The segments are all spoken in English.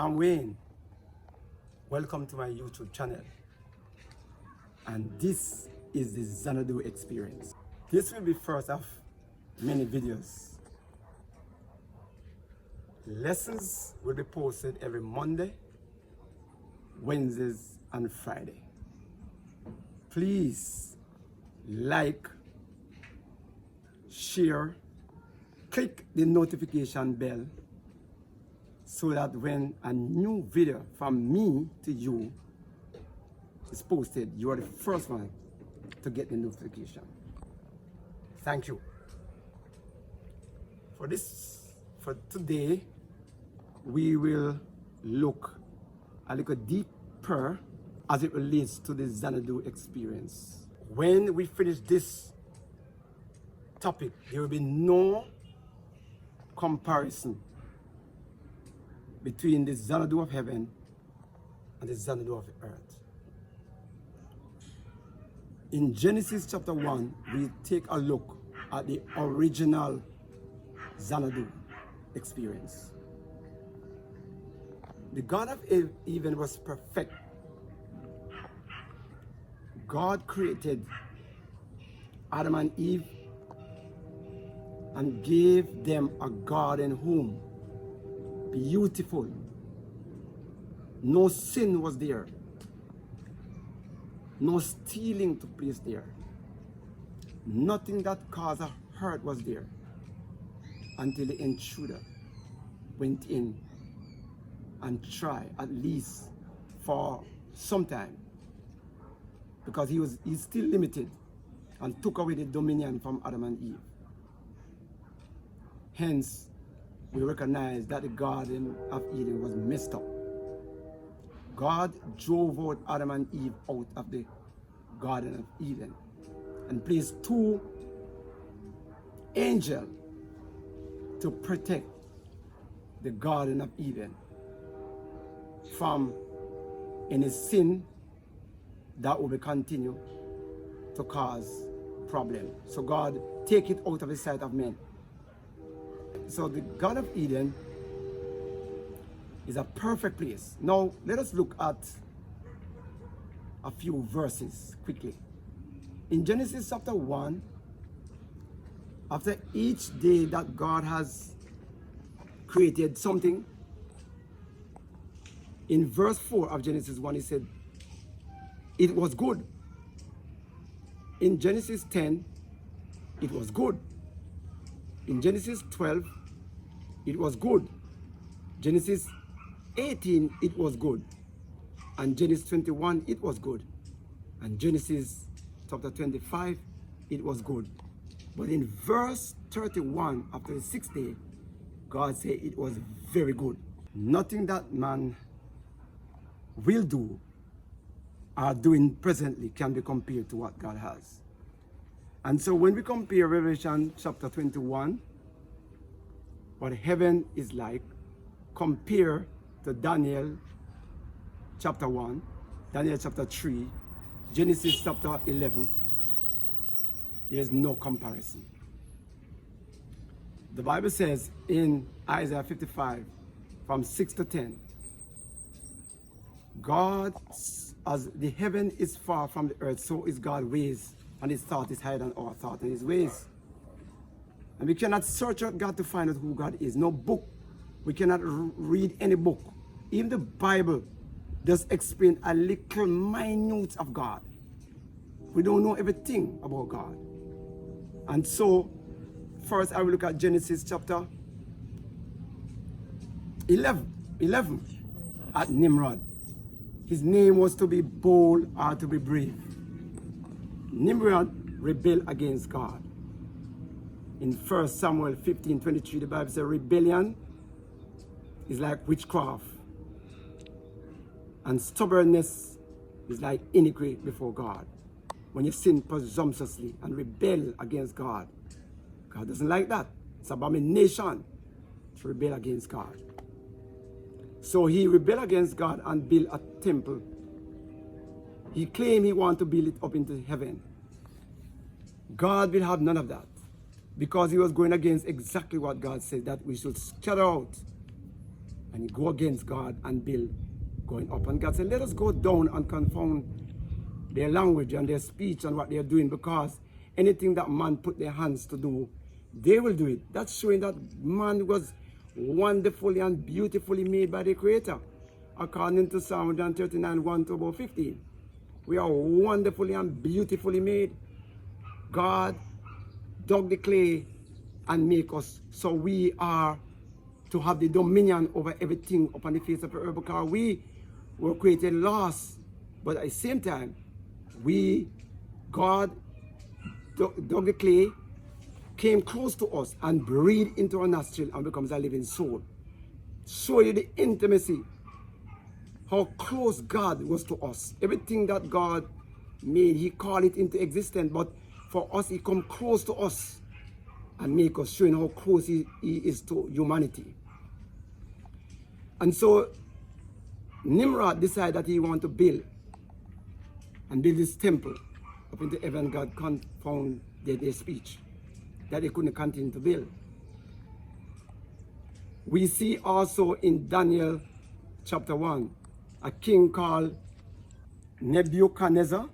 I'm Wayne. Welcome to my YouTube channel. And this is the Xanadu experience. This will be first of many videos. Lessons will be posted every Monday, Wednesdays, and Friday. Please like, share, click the notification bell so that when a new video from me to you is posted, you are the first one to get the notification. Thank you. For today, we will look a little deeper as it relates to the Xanadu experience. When we finish this topic, there will be no comparison between the Xanadu of heaven and the Xanadu of earth. In Genesis chapter 1, we take a look at the original Xanadu experience. The God of Eden was perfect. God created Adam and Eve and gave them a garden home. Beautiful. No sin was there. No stealing took place there. Nothing that caused a hurt was there until the intruder went in and tried, at least for some time, because he's still limited, and took away the dominion from Adam and Eve. Hence, we recognize that the Garden of Eden was messed up. God drove out Adam and Eve out of the Garden of Eden and placed two angels to protect the Garden of Eden from any sin that will continue to cause problem. So God take it out of the sight of men. So the Garden of Eden is a perfect place. Now let us look at a few verses quickly. In Genesis chapter 1, after each day that God has created something, in verse 4 of Genesis 1, he said, it was good. In Genesis 10, it was good. In Genesis 12, it was good. Genesis 18, it was good. And Genesis 21, it was good. And Genesis chapter 25, it was good. But in verse 31, after the sixth day, God said it was very good. Nothing that man will do or doing presently can be compared to what God has. And so when we compare Revelation chapter 21, what heaven is like, compare to Daniel chapter 1, Daniel chapter 3, Genesis chapter 11, there is no comparison. The Bible says in Isaiah 55, from 6 to 10, God, as the heaven is far from the earth, so is God's ways, and his thought is higher than our thought and his ways. And we cannot search out God to find out who God is. No book. We cannot read any book. Even the Bible does explain a little minute of God. We don't know everything about God. And so, first I will look at Genesis chapter 11 at Nimrod. His name was to be bold or to be brave. Nimrod rebelled against God. In 1 Samuel 15:23, the Bible says rebellion is like witchcraft, and stubbornness is like iniquity before God. When you sin presumptuously and rebel against God, God doesn't like that. It's abomination to rebel against God. So he rebelled against God and built a temple. He claimed he wanted to build it up into heaven. God will have none of that, because he was going against exactly what God said, that we should scatter out And he go against God and build going up. And God said, let us go down and confound their language and their speech and what they are doing, because anything that man put their hands to do, they will do it. That's showing that man was wonderfully and beautifully made by the Creator. According to Psalm 139, 1 to about 15. We are wonderfully and beautifully made. God dug the clay and make us so we are to have the dominion over everything upon the face of the earth, because we were created lost, but at the same time, God dug the clay, came close to us and breathed into our nostril and becomes a living soul. Show you the intimacy, how close God was to us. Everything that God made, he called it into existence, but for us, he come close to us and make us, showing how close he is to humanity. And so Nimrod decided that he wanted to build this temple up into heaven. God confounded their speech, that they couldn't continue to build. We see also in Daniel chapter 1, a king called Nebuchadnezzar.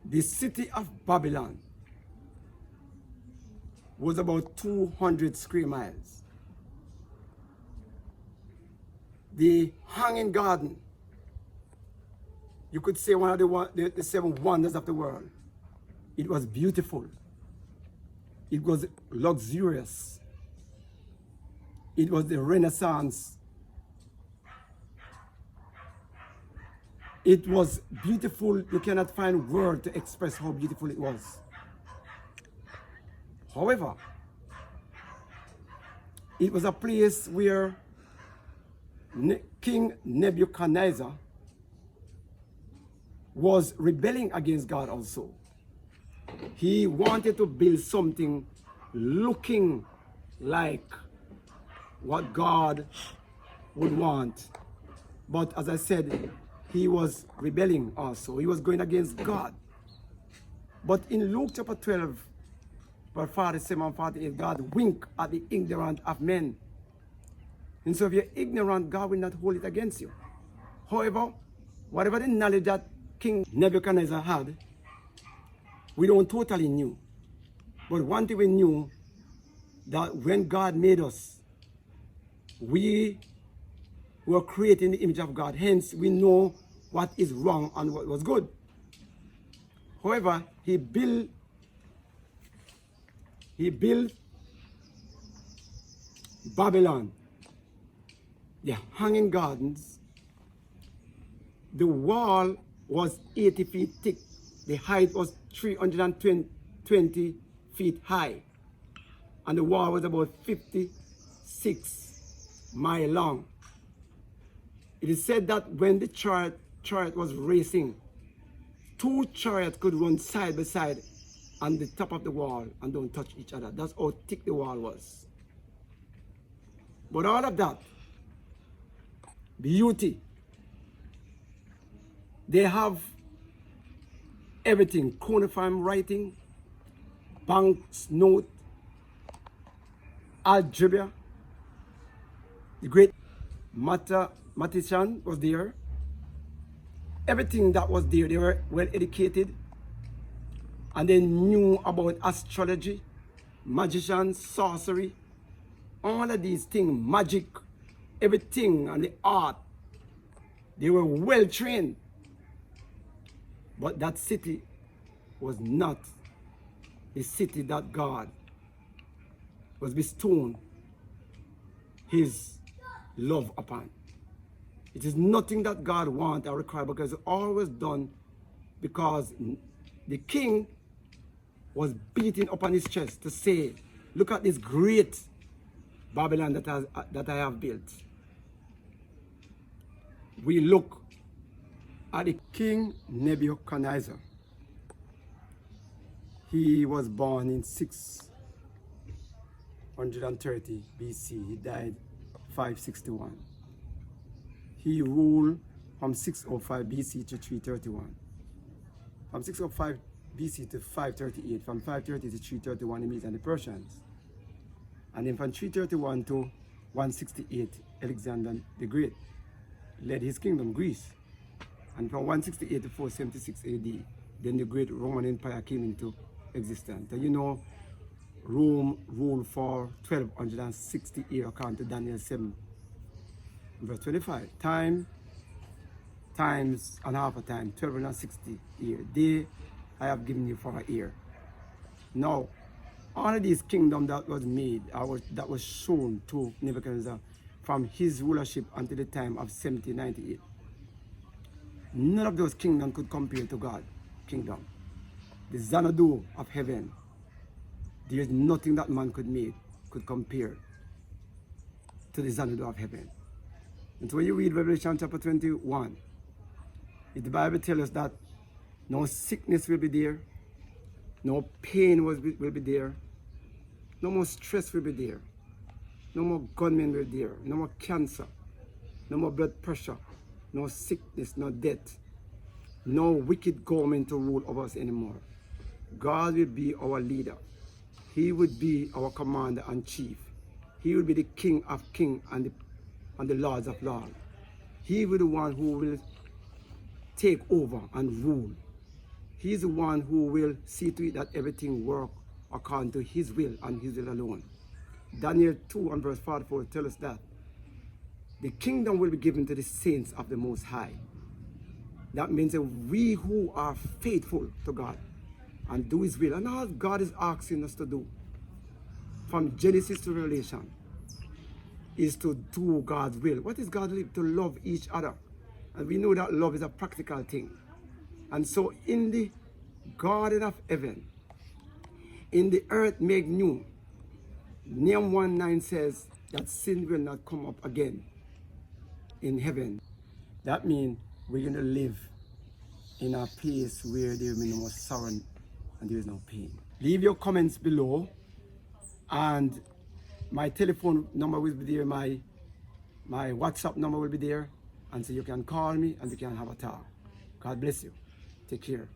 The city of Babylon was about 200 square miles. The hanging garden, you could say one of the 7 wonders of the world. It was beautiful. It was luxurious. It was the Renaissance. It was beautiful. You cannot find words to express how beautiful it was. However, it was a place where King Nebuchadnezzar was rebelling against God also. He wanted to build something looking like what God would want. But as I said, he was rebelling also. He was going against God. But in Luke chapter 12, verse 47 and 48, God winked at the ignorant of men. And so if you're ignorant, God will not hold it against you. However, whatever the knowledge that King Nebuchadnezzar had, we don't totally knew. But one thing we knew, that when God made us, we were created in the image of God. Hence, we know what is wrong and what was good. However, he built Babylon, the hanging gardens. The wall was 80 feet thick. The height was 320 feet high. And the wall was about 56 miles long. It is said that when the chariot was racing, 2 chariots could run side by side on the top of the wall and don't touch each other. That's how thick the wall was. But all of that, beauty, they have everything: cuneiform writing, banknote, algebra. The great mathematician was there. Everything that was there, they were well educated, and they knew about astrology, magician, sorcery, all of these things, magic, everything, and the art. They were well trained. But that city was not the city that God was bestowing his love upon. It is nothing that God wants or requires, because it's always done because the king was beating upon his chest to say, look at this great Babylon that I have built. We look at the King Nebuchadnezzar. He was born in 630 BC. He died 561. He ruled from 605 BC to 331. From 605 BC to 538. From 530 to 331, he meets the Persians. And then from 331 to 168, Alexander the Great led his kingdom, Greece. And from 168 to 476 AD, then the great Roman Empire came into existence. And you know, Rome ruled for 1260 years, according to Daniel 7, verse 25. Times and half a time, 1260 years. Day I have given you for a year. Now, all of these kingdoms that was made, that was shown to Nebuchadnezzar from his rulership until the time of 1798. None of those kingdoms could compare to God's kingdom. The Xanadu of heaven, there is nothing that man could compare to the Xanadu of heaven. And so when you read Revelation chapter 21, the Bible tells us that no sickness will be there, no pain will be there, no more stress will be there, no more gunmen will be there, no more cancer, no more blood pressure, no sickness, no death, no wicked government to rule over us anymore. God will be our leader. He would be our commander and chief. He will be the King of kings and the Lords of lords. He will be the one who will take over and rule. He is the one who will see to it that everything works according to his will and his will alone. Daniel 2 and verse 44 tells us that the kingdom will be given to the saints of the Most High. That means that we who are faithful to God and do his will, and all God is asking us to do from Genesis to Revelation is to do God's will. What is God's will? To love each other. And we know that love is a practical thing. And so in the garden of heaven, in the earth made new, Nehemiah 1:9 says that sin will not come up again in heaven. That means we're going to live in a place where there will be no more sorrow and there is no pain. Leave your comments below, and my telephone number will be there, my WhatsApp number will be there, and so you can call me and we can have a talk. God bless you. Take care.